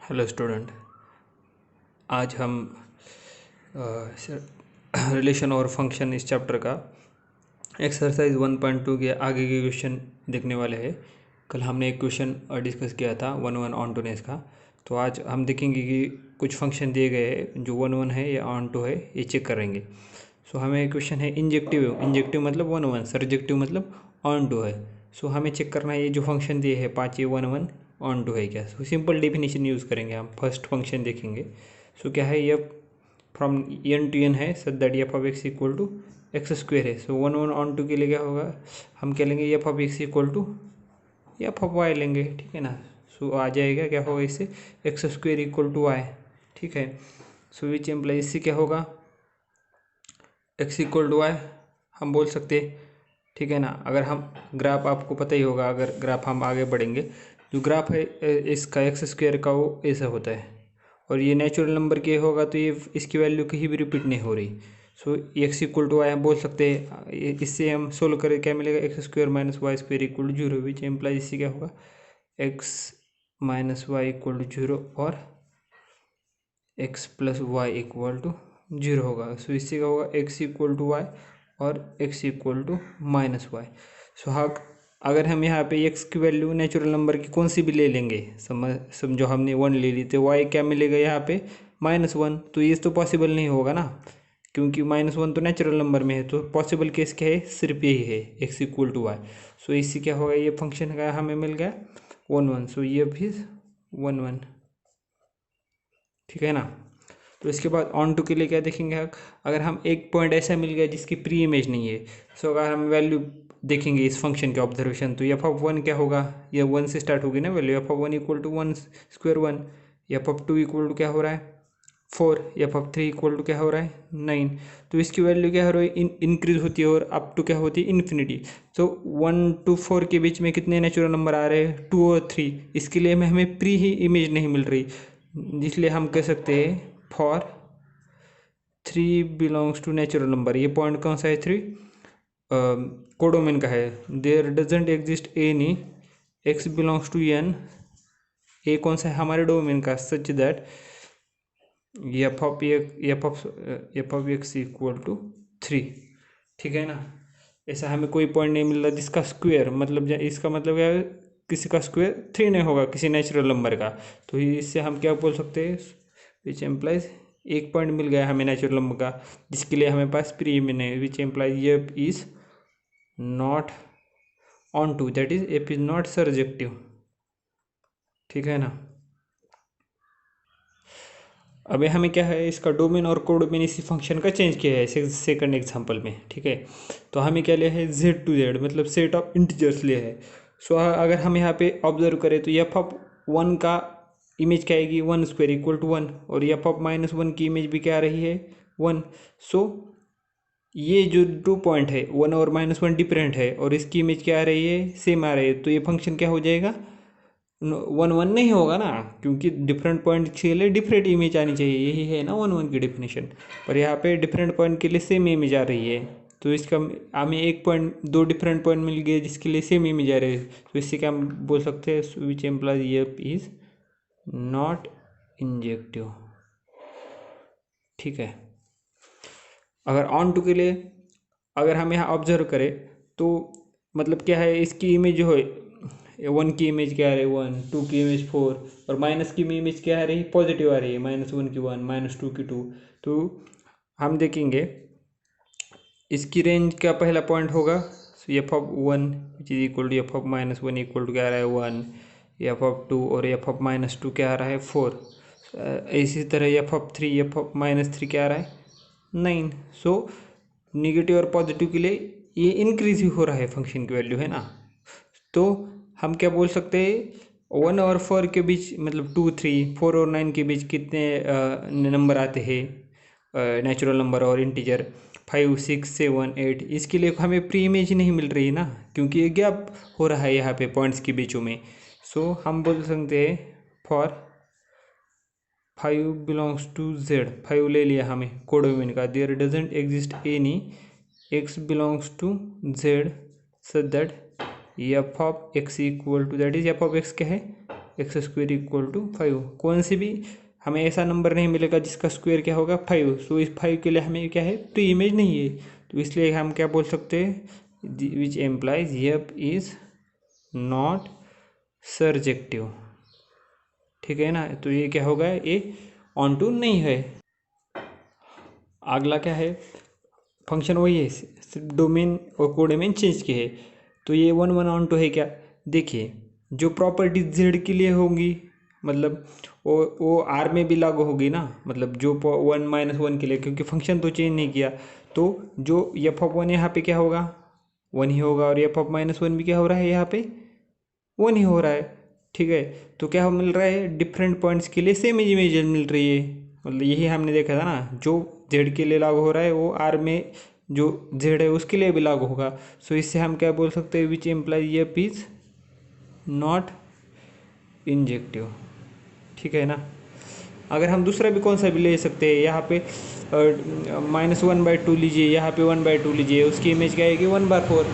Hello student. आज हम relation और फंक्शन इस चैप्टर का एक्सरसाइज 1.2 के आगे के क्वेश्चन देखने वाले हैं। कल हमने एक क्वेश्चन डिस्कस किया था 1 ऑन टूनेस का। तो आज हम देखेंगे कि कुछ फंक्शन दिए गए हैं जो 1 है या ऑन टू है, ये चेक करेंगे। सो हमें क्वेश्चन है इंजेक्टिव मतलब 1 सर्जेक्टिव मतलब ऑन टू है। सो हमें चेक करना है ये जो फंक्शन दिए है 5 ये 1 ऑन टू है क्या। सो सिंपल डेफिनेशन यूज़ करेंगे। हम फर्स्ट फंक्शन देखेंगे। सो क्या है, ये फ्रॉम एन टू एन है such that f of x equal to x square है। सो 1 ऑन टू के लिए क्या होगा, हम क्या लेंगे, f of x equal to f of y लेंगे, ठीक है ना। सो आ जाएगा क्या होगा, इससे x square equal to y, ठीक है। सो विच एम्प्लाई इससे क्या होगा, एक्स इक्वल टू वाई हम बोल सकते हैं, ठीक है ना। अगर हम ग्राफ, आपको पता ही होगा, अगर ग्राफ हम आगे बढ़ेंगे, जो ग्राफ है इसका एक्स स्क्वायर का वो ऐसा होता है, और ये नेचुरल नंबर के होगा तो ये इसकी वैल्यू कहीं भी रिपीट नहीं हो रही। सो एक्स इक्वल टू वाई हम बोल सकते हैं। इससे हम सोल्व करें क्या मिलेगा, x square minus y square equal to zero, which implies इससे क्या होगा, x minus y equal to zero और x plus y equal to zero होगा। सो इससे क्या होगा, एक्स इक्वल टू वाई और x equal to minus y. So हाँ, अगर हम यहाँ पे एक्स की वैल्यू नेचुरल नंबर की कौन सी भी ले लेंगे, समझो हमने 1 ले ली, तो वाई क्या मिलेगा यहाँ पे -1। तो ये तो पॉसिबल नहीं होगा ना, क्योंकि -1 तो नेचुरल नंबर में है। तो पॉसिबल केस क्या है, सिर्फ यही है, एक्स इक्वल टू वाई। सो इससे क्या होगा, ये फंक्शन का हमें मिल गया 1 सो ये भी 1 ठीक है ना। तो इसके बाद ऑन टू के लिए क्या देखेंगे, अगर हम एक पॉइंट ऐसा मिल गया जिसकी प्री इमेज नहीं है। सो अगर हम वैल्यू देखेंगे इस फंक्शन के ऑब्जर्वेशन, तो एफ ऑफ 1 क्या होगा, ये 1 से स्टार्ट होगी ना value, f of 1 equal to 1 square 1, f of 2 equal to क्या हो रहा है 4, एफ ऑफ 3 इक्वल टू क्या हो रहा है 9। तो इसकी वैल्यू क्या हो रही है, इंक्रीज होती है और अप टू क्या होती है इन्फिनिटी। तो 1 to 4 के बीच में कितने नेचुरल नंबर आ रहे हैं, 2 और 3। इसके लिए हमें प्री ही इमेज नहीं मिल रही, इसलिए हम कह सकते हैं for 3 belongs to natural number. ये पॉइंट कौन सा है, 3 कोडोमेन का है। There doesn't exist any x belongs to N, ए कौन सा है हमारे डोमेन का, such that f of x equal to 3, ठीक है ना। ऐसा हमें कोई पॉइंट नहीं मिल रहा जिसका स्क्वायर, मतलब इसका मतलब क्या है, किसी का स्क्वायर 3 नहीं होगा किसी नेचुरल नंबर का। तो इससे हम क्या बोल सकते हैं, विच एम्प्लाइज एक पॉइंट मिल गया हमें नेचुरल नंबर का जिसके लिए हमें पास प्री इमेज है, which implies f is not onto, that is f is not surjective, ठीक है ना। अभी हमें क्या है, इसका डोमेन और कोडोमेन इसी फंक्शन का चेंज किया है सेकंड एग्जांपल में, ठीक है। तो हमें क्या लिया है, जेड टू जेड मतलब सेट ऑफ इंटीजर्स लिया है। सो अगर हम यहाँ पे ऑब्जर्व करें तो एफ ऑफ 1 का इमेज क्या आएगी, 1 स्क्वायर इक्वल टू 1, और एफ ऑफ -1 की इमेज भी क्या आ रही है 1। सो ये जो 2 पॉइंट है 1 और -1 डिफरेंट है, और इसकी इमेज क्या आ रही है, सेम आ रही है। तो ये फंक्शन क्या हो जाएगा, 1 नहीं होगा ना, क्योंकि डिफरेंट पॉइंट के लिए डिफरेंट इमेज आनी चाहिए, यही है ना 1 की डेफिनेशन। पर यहाँ पे डिफरेंट पॉइंट के लिए सेम इमेज आ रही है। तो इसका हमें एक पॉइंट, 2 डिफरेंट पॉइंट मिल गए जिसके लिए सेम इमेज आ रही है। तो इससे क्या हम बोल सकते हैं, which implies f is not injective, ठीक है। अगर ऑन टू के लिए अगर हम यहाँ ऑब्जर्व करें तो मतलब क्या है, इसकी इमेज जो है 1 की इमेज क्या आ रही है 1, 2 की इमेज 4, और माइनस की इमेज क्या आ रही है, पॉजिटिव आ रही है, -1 की 1, -2 की 2। तो हम देखेंगे इसकी रेंज का पहला पॉइंट होगा f of 1 which is equal to f of -1 equal to क्या आ रहा है 1, एफ ऑफ 2 और एफ ऑफ -2 क्या आ रहा है 4। इसी तरह एफ ऑफ 3, एफ ऑफ -3 क्या आ रहा है 9। सो निगेटिव और पॉजिटिव के लिए ये इंक्रीज ही हो रहा है फंक्शन की वैल्यू, है ना। तो हम क्या बोल सकते हैं, 1 और 4 के बीच मतलब 2, 3, 4 और 9 के बीच कितने नंबर आते हैं नेचुरल नंबर और इंटीजर, 5, 6, 7, 8। इसके लिए हमें प्री इमेज नहीं मिल रही ना, क्योंकि ये गैप हो रहा है यहाँ पे पॉइंट्स के बीचों में। सो हम बोल सकते हैं फॉर 5 बिलोंग्स टू जेड, 5 ले लिया हमें कोडोमेन का, there doesn't exist any x belongs to Z such that f of x equal to, that is f of x क्या है एक्स स्क्वायर इक्वल टू 5। कौन सी भी हमें ऐसा नंबर नहीं मिलेगा जिसका स्क्वायर क्या होगा 5। सो इस 5 के लिए हमें क्या है, प्री इमेज नहीं है, तो इसलिए हम क्या बोल सकते हैं, which implies f is not surjective. ठीक है ना, तो ये क्या होगा, ये ऑन टू नहीं है। अगला क्या है, फंक्शन वही है, सिर्फ डोमेन और कोडोमेन चेंज के है। तो ये 1 1 ऑन टू है क्या, देखिए जो प्रॉपर्टीज जेड के लिए होंगी, मतलब वो आर में भी लागू होगी ना, मतलब जो 1 -1 के लिए, क्योंकि फंक्शन तो चेंज नहीं किया, तो जो एफ ऑफ 1 यहाँ पे क्या होगा 1 ही होगा, और एफ ऑफ -1 भी क्या हो रहा है यहाँ पे 1 ही हो रहा है। ठीक है, तो क्या मिल रहा है, डिफरेंट पॉइंट्स के लिए सेम इमेज मिल रही है। मतलब यही हमने देखा था ना, जो जेड के लिए लागू हो रहा है वो आर में जो जेड है उसके लिए भी लागू होगा। सो इससे हम क्या बोल सकते हैं, which implies f is not injective. ठीक है ना, अगर हम दूसरा भी कौन सा भी ले सकते हैं, यहाँ पे -1/2 लीजिए, यहाँ पे 1/2 लीजिए, उसकी इमेज क्या आएगी 1/4।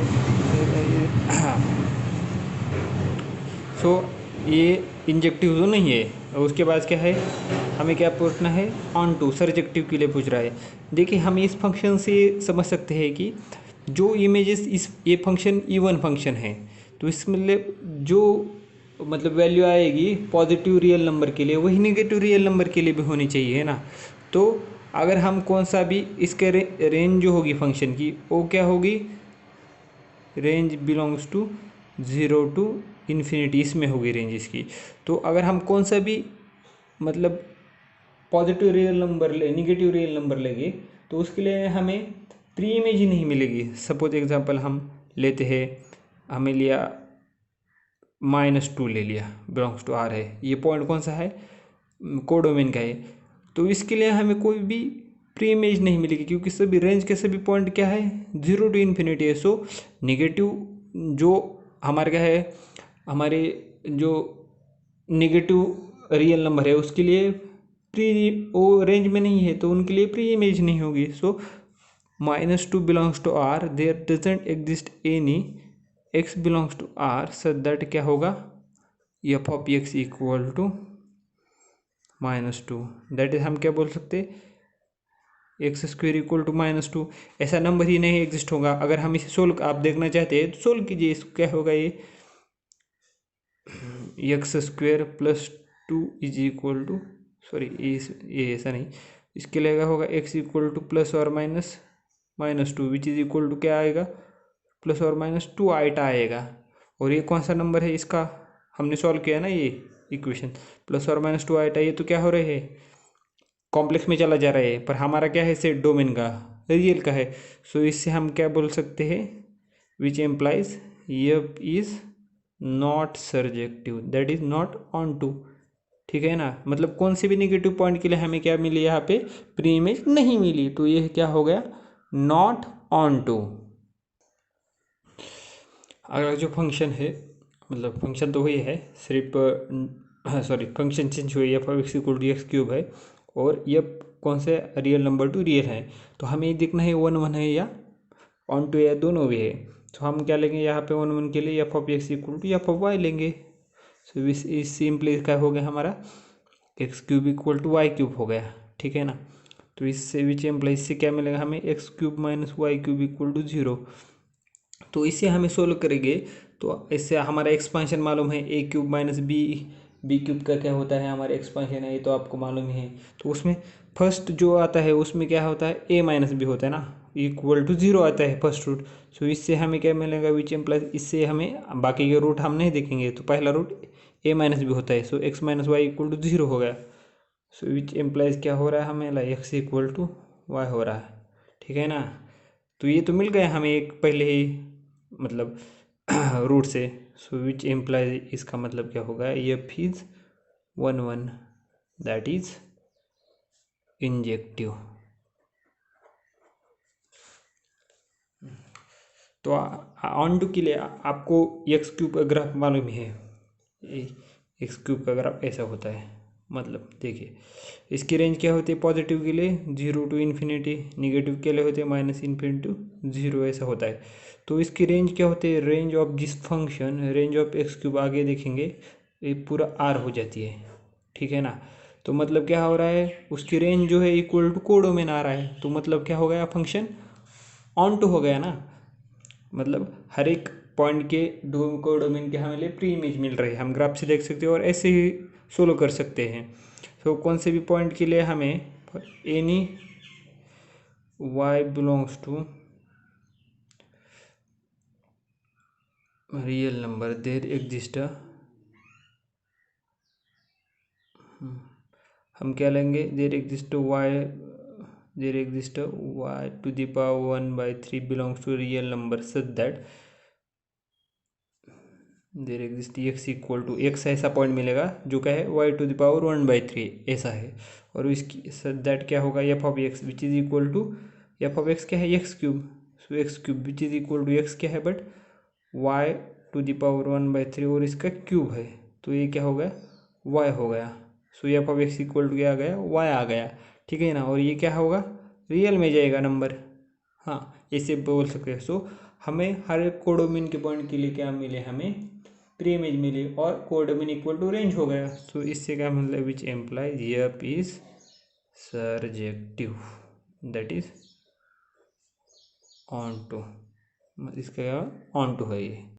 सो ये इंजेक्टिव तो नहीं है। और उसके बाद क्या है, हमें क्या पूछना है, ऑन टू सर्जेक्टिव के लिए पूछ रहा है। देखिए हम इस फंक्शन से समझ सकते हैं कि जो इमेजेस इस ये फंक्शन इवन फंक्शन है, तो इसमें जो मतलब वैल्यू आएगी पॉजिटिव रियल नंबर के लिए, वही नेगेटिव रियल नंबर के लिए भी होनी चाहिए, है ना। तो अगर हम कौन सा भी इसके रेंज जो होगी फंक्शन की, वो क्या होगी, range belongs to 0 to infinity, इसमें होगी रेंज इसकी। तो अगर हम कौन सा भी मतलब पॉजिटिव रियल नंबर ले, निगेटिव रियल नंबर लेंगे, तो उसके लिए हमें प्री इमेज ही नहीं मिलेगी। सपोज एग्जांपल हम लेते हैं, हमें लिया -2 ले लिया, बिलोंग्स टू आर है, ये पॉइंट कौन सा है, कोडोमेन का है, तो इसके लिए हमें कोई भी प्री इमेज नहीं मिलेगी, क्योंकि सभी रेंज के सभी पॉइंट क्या है 0 टू इन्फिनिटी है। सो निगेटिव जो हमारे क्या है, हमारे जो निगेटिव रियल नंबर है उसके लिए प्री वो रेंज में नहीं है, तो उनके लिए प्री इमेज नहीं होगी। So -2 belongs to R, there doesn't exist any x belongs to R, such that क्या होगा, f of x equal to -2। That is हम क्या बोल सकते, एक्स स्क्वेयर इक्वल टू -2, ऐसा नंबर ही नहीं एग्जिस्ट होगा। अगर हम इसे सोल्व आप देखना चाहते हैं तो सोल्व कीजिए, इसको क्या होगा, ये x square plus 2 is equal to, sorry ये ऐसा नहीं, इसके लिए क्या होगा, एक्स इक्वल टू प्लस और -2 विच इज इक्वल टू क्या आएगा, प्लस और -2 आइटा आएगा। और ये कौन सा नंबर है, इसका हमने सॉल्व किया ना ये इक्वेशन, प्लस और -2 आइटा, ये तो क्या हो रहे हैं, कॉम्प्लेक्स में चला जा रहा है, पर हमारा क्या है सेट डोमेन का, रियल का है। सो इससे हम क्या बोल सकते हैं, which implies f is not surjective, that is not onto. ठीक है ना, मतलब कौन से भी नेगेटिव पॉइंट के लिए हमें क्या मिली, यहाँ पे प्री इमेज नहीं मिली, तो ये क्या हो गया, नॉट ऑन टू। अगला जो फंक्शन है, मतलब फंक्शन तो वही है, सिर्फ सॉरी फंक्शन चेंज हुई, f of x equal to x cube है, और ये कौन से रियल नंबर टू रियल है, तो हमें ये देखना है 1 1 है या ऑन टू या दोनों भी है। तो हम क्या लेंगे, यहाँ पे 1 1 के लिए f of x equal to f of y लेंगे। सो इस सिंपली क्या हो गया हमारा, x cube equal to y cube हो गया। ठीक है ना, तो इससे विच एम्प्लाई, इससे क्या मिलेगा हमें, x cube minus y cube equal to 0। तो इसे हमें सोल्व करेंगे, तो इससे हमारा एक्सपांशन मालूम है, ए क्यूब माइनस बी क्यूब का क्या होता है, हमारा एक्सपांशन है, ये तो आपको मालूम ही है। तो उसमें फर्स्ट जो आता है उसमें क्या होता है, ए माइनस बी होता है ना, इक्वल टू 0 आता है फर्स्ट रूट। सो इससे हमें क्या मिलेगा, विच एम्प्लाइज, इससे हमें बाकी के रूट हम नहीं देखेंगे, तो पहला रूट ए माइनस बी होता है। So x minus y equal to 0 हो गया। सो विच एम्प्लाइज क्या हो रहा है हमें, एक्स इक्वल टू वाई हो रहा है। ठीक है ना, तो ये तो मिल गया हमें एक पहले ही मतलब रूट से। सो विच एम्प्लाइज, इसका मतलब क्या होगा, F is 1 1, that is injective. तो ऑन टू के लिए आपको एक्स क्यूब का ग्राफ मालूम ही है, एक्स क्यूब का ग्राफ ऐसा होता है। मतलब देखिए इसकी रेंज क्या होती है, पॉजिटिव के लिए 0 टू इन्फिनिटी, निगेटिव के लिए होते हैं -∞ टू 0, ऐसा होता है। तो इसकी रेंज क्या होती है, range of this function, range of x cube आगे देखेंगे, ये पूरा आर हो जाती है, ठीक है ना। तो मतलब क्या हो रहा है, उसकी रेंज जो है इक्वल टू कोडोमेन आ रहा है, तो मतलब क्या हो गया, फंक्शन ऑन टू हो गया ना। मतलब हर एक पॉइंट के कोडोमेन के हमें प्री इमेज मिल रही है, हम ग्राफ से देख सकते हैं और ऐसे ही सोल्व कर सकते हैं। तो कौन से भी पॉइंट के लिए हमें any y belongs to real number there exist, हम क्या लेंगे, there exist y to the power 1/3 belongs to real number such that there exist x equal to, x ऐसा पॉइंट मिलेगा जो क्या है y टू द पावर 1/3 ऐसा है, और इसकी सच दैट क्या होगा, f of x which is equal to, f of x क्या है, x cube, so x cube which is equal to x क्या है but y to the power 1/3 और इसका क्यूब है, तो ये क्या हो गया, y हो गया। So f of x equal to क्या आ गया, y आ गया, ठीक है ना। और ये क्या होगा, रियल में जाएगा नंबर, हाँ ऐसे बोल सकते हैं। सो हमें हर एक कोडोमिन के पॉइंट के लिए क्या मिले, हमें प्री इमेज मिली और कोडोमिन इक्वल टू रेंज हो गया। सो इससे क्या मतलब, which implies f is surjective, that is onto, इसका ऑन टू है ये।